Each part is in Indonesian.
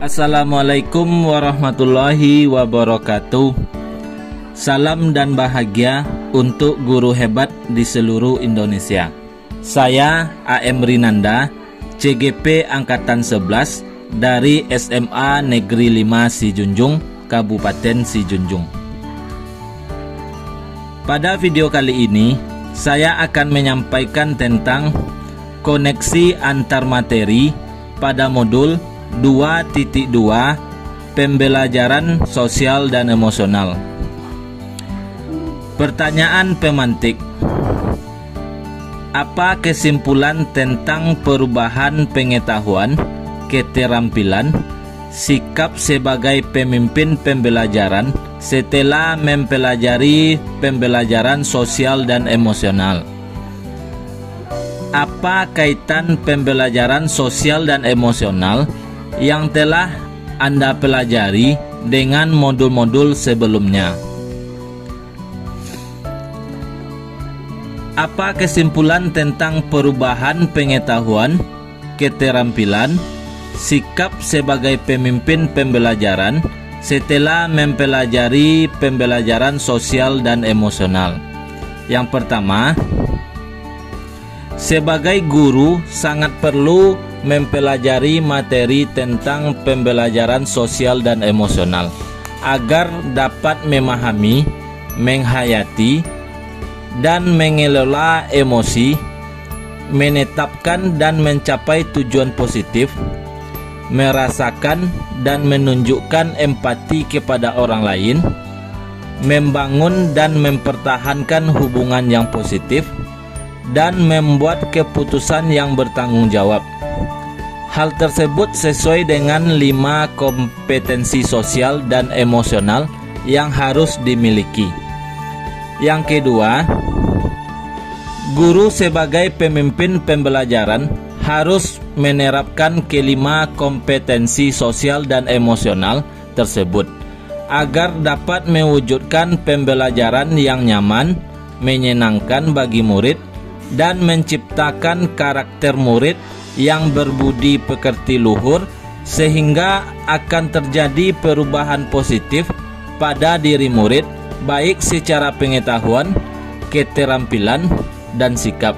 Assalamualaikum warahmatullahi wabarakatuh. Salam dan bahagia untuk guru hebat di seluruh Indonesia. Saya AM Rinanda, CGP Angkatan 11 dari SMA Negeri 5 Sijunjung, Kabupaten Sijunjung. Pada video kali ini, saya akan menyampaikan tentang koneksi antar materi pada modul 2.2 Pembelajaran Sosial dan Emosional. Pertanyaan pemantik: apa kesimpulan tentang perubahan pengetahuan, keterampilan, sikap sebagai pemimpin pembelajaran setelah mempelajari pembelajaran sosial dan emosional? Apa kaitan pembelajaran sosial dan emosional yang telah Anda pelajari dengan modul-modul sebelumnya? Apa kesimpulan tentang perubahan pengetahuan, keterampilan, sikap sebagai pemimpin pembelajaran setelah mempelajari pembelajaran sosial dan emosional? Yang pertama, sebagai guru sangat perlu mempelajari materi tentang pembelajaran sosial dan emosional agar dapat memahami, menghayati, dan mengelola emosi, menetapkan dan mencapai tujuan positif, merasakan dan menunjukkan empati kepada orang lain, membangun dan mempertahankan hubungan yang positif, dan membuat keputusan yang bertanggung jawab. Hal tersebut sesuai dengan 5 kompetensi sosial dan emosional yang harus dimiliki. Yang kedua, guru sebagai pemimpin pembelajaran harus menerapkan kelima kompetensi sosial dan emosional tersebut agar dapat mewujudkan pembelajaran yang nyaman, menyenangkan bagi murid, dan menciptakan karakter murid yang berbudi pekerti luhur, sehingga akan terjadi perubahan positif pada diri murid, baik secara pengetahuan, keterampilan, dan sikap.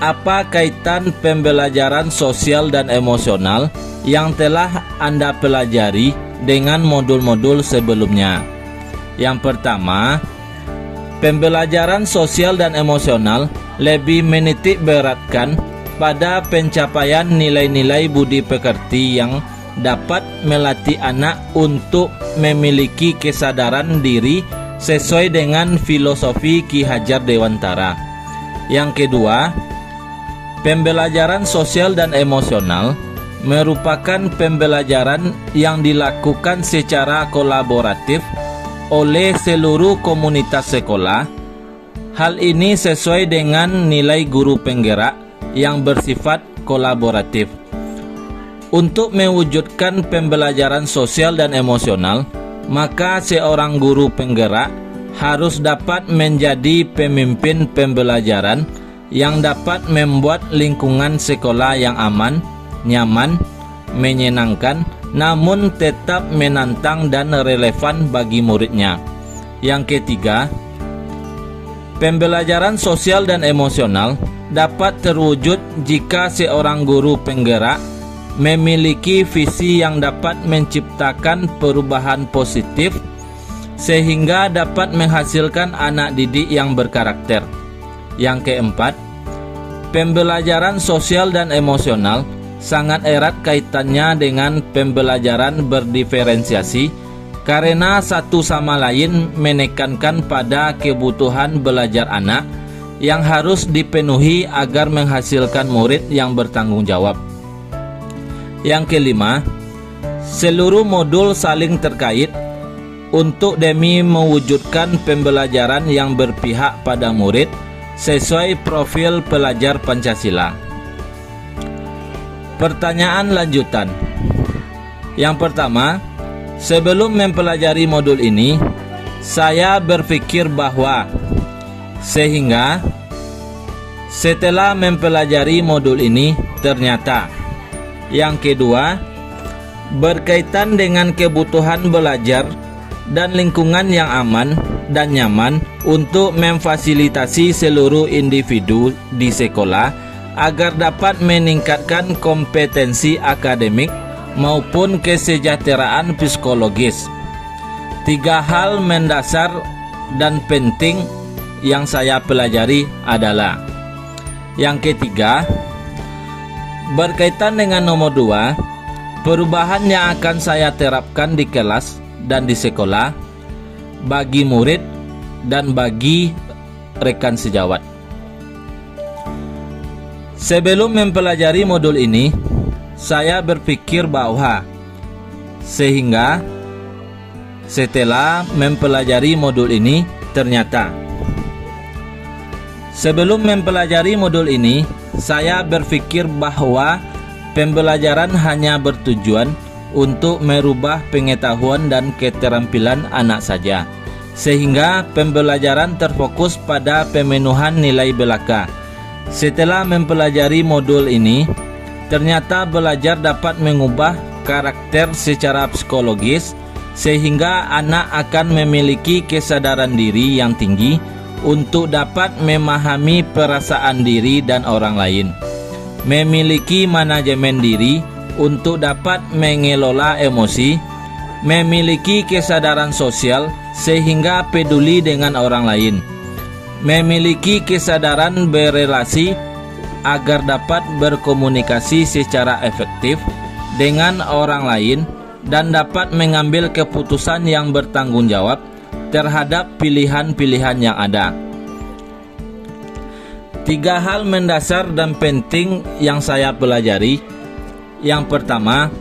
Apa kaitan pembelajaran sosial dan emosional yang telah Anda pelajari dengan modul-modul sebelumnya? Yang pertama, pembelajaran sosial dan emosional lebih menitik beratkan pada pencapaian nilai-nilai budi pekerti yang dapat melatih anak untuk memiliki kesadaran diri sesuai dengan filosofi Ki Hajar Dewantara. Yang kedua, pembelajaran sosial dan emosional merupakan pembelajaran yang dilakukan secara kolaboratif oleh seluruh komunitas sekolah. Hal ini sesuai dengan nilai guru penggerak yang bersifat kolaboratif. Untuk mewujudkan pembelajaran sosial dan emosional, maka seorang guru penggerak harus dapat menjadi pemimpin pembelajaran yang dapat membuat lingkungan sekolah yang aman, nyaman, menyenangkan, namun tetap menantang dan relevan bagi muridnya. Yang ketiga, pembelajaran sosial dan emosional dapat terwujud jika seorang guru penggerak memiliki visi yang dapat menciptakan perubahan positif sehingga dapat menghasilkan anak didik yang berkarakter. Yang keempat, pembelajaran sosial dan emosional sangat erat kaitannya dengan pembelajaran berdiferensiasi karena satu sama lain menekankan pada kebutuhan belajar anak yang harus dipenuhi agar menghasilkan murid yang bertanggung jawab. Yang kelima, seluruh modul saling terkait untuk demi mewujudkan pembelajaran yang berpihak pada murid sesuai profil pelajar Pancasila. Pertanyaan lanjutan. Yang pertama, sebelum mempelajari modul ini, saya berpikir bahwa sehingga setelah mempelajari modul ini ternyata Yang kedua, berkaitan dengan kebutuhan belajar dan lingkungan yang aman dan nyaman untuk memfasilitasi seluruh individu di sekolah agar dapat meningkatkan kompetensi akademik maupun kesejahteraan psikologis. 3 hal mendasar dan penting yang saya pelajari adalah: yang ketiga, berkaitan dengan nomor 2, perubahan yang akan saya terapkan di kelas dan di sekolah bagi murid dan bagi rekan sejawat. Sebelum mempelajari modul ini, saya berpikir bahwa sehingga setelah mempelajari modul ini ternyata sebelum mempelajari modul ini, saya berpikir bahwa pembelajaran hanya bertujuan untuk merubah pengetahuan dan keterampilan anak saja, sehingga pembelajaran terfokus pada pemenuhan nilai belaka. Setelah mempelajari modul ini, ternyata belajar dapat mengubah karakter secara psikologis, sehingga anak akan memiliki kesadaran diri yang tinggi untuk dapat memahami perasaan diri dan orang lain, memiliki manajemen diri untuk dapat mengelola emosi, memiliki kesadaran sosial sehingga peduli dengan orang lain, memiliki kesadaran berelasi agar dapat berkomunikasi secara efektif dengan orang lain, dan dapat mengambil keputusan yang bertanggung jawab terhadap pilihan-pilihan yang ada. 3 hal mendasar dan penting yang saya pelajari. Yang pertama,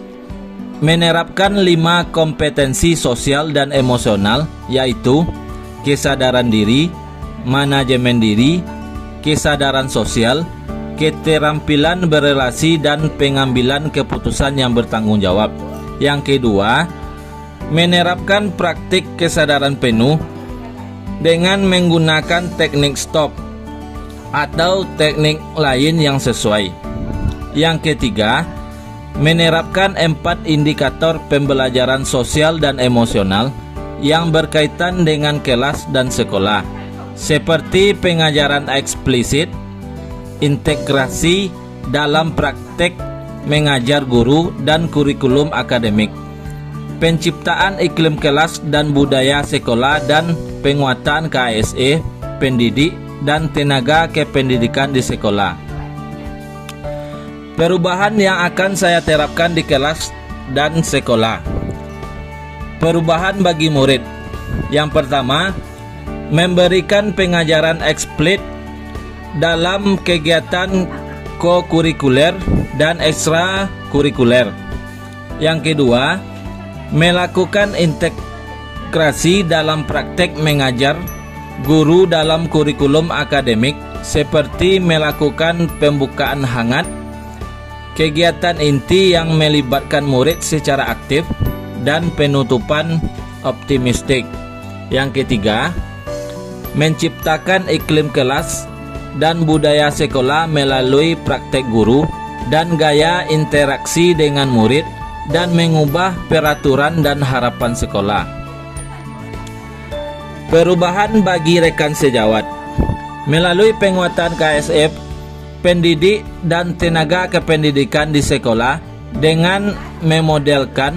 menerapkan 5 kompetensi sosial dan emosional, yaitu kesadaran diri, manajemen diri, kesadaran sosial, keterampilan berelasi, dan pengambilan keputusan yang bertanggung jawab. Yang kedua, menerapkan praktik kesadaran penuh dengan menggunakan teknik stop atau teknik lain yang sesuai. Yang ketiga, menerapkan 4 indikator pembelajaran sosial dan emosional yang berkaitan dengan kelas dan sekolah, seperti pengajaran eksplisit, integrasi dalam praktek mengajar guru dan kurikulum akademik, penciptaan iklim kelas dan budaya sekolah, dan penguatan KSE, pendidik, dan tenaga kependidikan di sekolah. Perubahan yang akan saya terapkan di kelas dan sekolah. Perubahan bagi murid. Yang pertama, memberikan pengajaran eksplisit dalam kegiatan kokurikuler dan ekstrakurikuler. Yang kedua, melakukan integrasi dalam praktek mengajar guru dalam kurikulum akademik, seperti melakukan pembukaan hangat, kegiatan inti yang melibatkan murid secara aktif, dan penutupan optimistik. Yang ketiga, menciptakan iklim kelas dan budaya sekolah melalui praktek guru dan gaya interaksi dengan murid, dan mengubah peraturan dan harapan sekolah. Perubahan bagi rekan sejawat. Melalui penguatan KSF, pendidik dan tenaga kependidikan di sekolah dengan memodelkan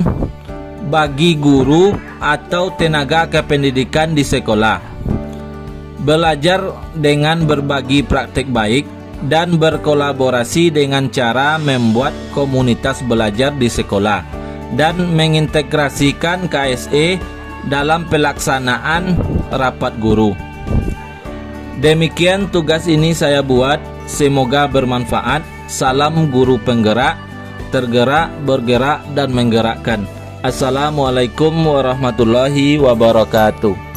bagi guru atau tenaga kependidikan di sekolah, belajar dengan berbagi praktik baik dan berkolaborasi dengan cara membuat komunitas belajar di sekolah, dan mengintegrasikan KSE dalam pelaksanaan rapat guru. Demikian tugas ini saya buat, semoga bermanfaat. Salam guru penggerak, tergerak, bergerak, dan menggerakkan. Assalamualaikum warahmatullahi wabarakatuh.